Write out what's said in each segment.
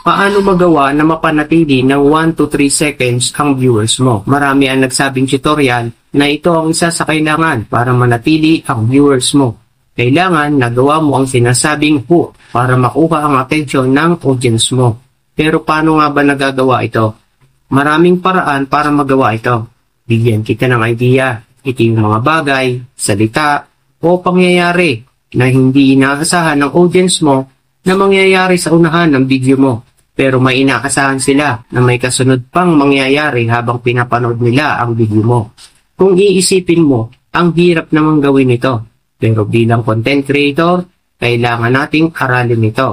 Paano magawa na mapanatili ng 1 to 3 seconds ang viewers mo? Marami ang nagsabing tutorial na ito ang isa sa kailangan para manatili ang viewers mo. Kailangan nagawa mo ang sinasabing hook para makuha ang atensyon ng audience mo. Pero paano nga ba nagagawa ito? Maraming paraan para magawa ito. Bigyan kita ng idea. Ito yung mga bagay, salita, o pangyayari na hindi inaasahan ng audience mo na mangyayari sa unahan ng video mo. Pero may inaasahan sila na may kasunod pang mangyayari habang pinapanood nila ang video mo. Kung iisipin mo, ang hirap namang gawin ito. Pero bilang content creator, kailangan nating aralin ito.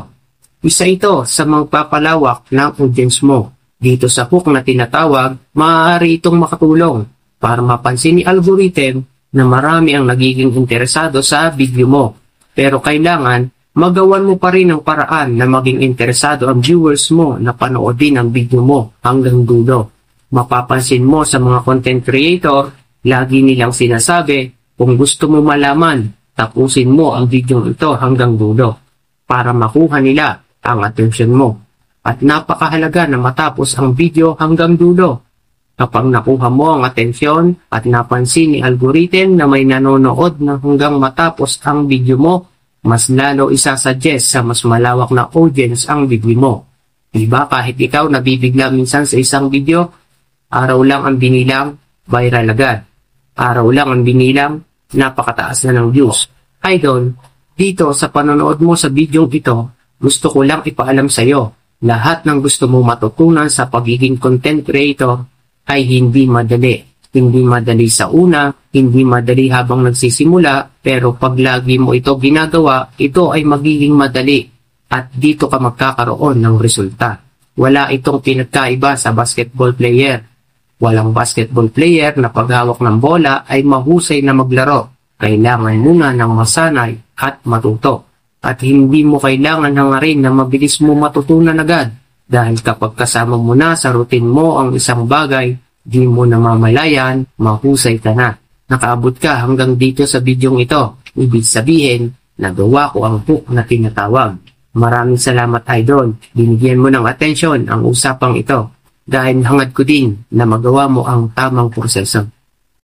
Isa ito sa magpapalawak ng audience mo. Dito sa hook na tinatawag, maaari itong makatulong para mapansin ni algorithm na marami ang nagiging interesado sa video mo. Pero kailangan magawan mo pa rin ang paraan na maging interesado ang viewers mo na panoodin ang video mo hanggang dulo. Mapapansin mo sa mga content creator, lagi nilang sinasabi, kung gusto mo malaman, tapusin mo ang video ito hanggang dulo para makuha nila ang attention mo. At napakahalaga na matapos ang video hanggang dulo. Kapag nakuha mo ang atensyon at napansin ni algorithm na may nanonood na hanggang matapos ang video mo, mas lalo isasuggest sa mas malawak na audience ang video mo. Diba kahit ikaw nabibigla minsan sa isang video, araw lang ang binilang, viral agad. Araw lang ang binilang, napakataas na ng views. Idol, dito sa panonood mo sa video ito, gusto ko lang ipaalam sa iyo, lahat ng gusto mo matutunan sa pagiging content creator ay hindi madali. Hindi madali sa una, hindi madali habang nagsisimula, pero pag lagi mo ito ginagawa, ito ay magiging madali at dito ka magkakaroon ng resulta. Wala itong pinagkaiba sa basketball player. Walang basketball player na paghawak ng bola ay mahusay na maglaro. Kailangan muna ng masanay at matuto. At hindi mo kailangan hangarin na mabilis mo matutunan agad. Dahil kapag kasama mo na sa routine mo ang isang bagay, di mo namamalayan, mahusay ka na. Nakaabot ka hanggang dito sa bidyong ito. Ibig sabihin, nagawa ko ang hook na tinatawag. Maraming salamat idol. Binigyan mo ng atensyon ang usapang ito. Dahil hangad ko din na magawa mo ang tamang proseso.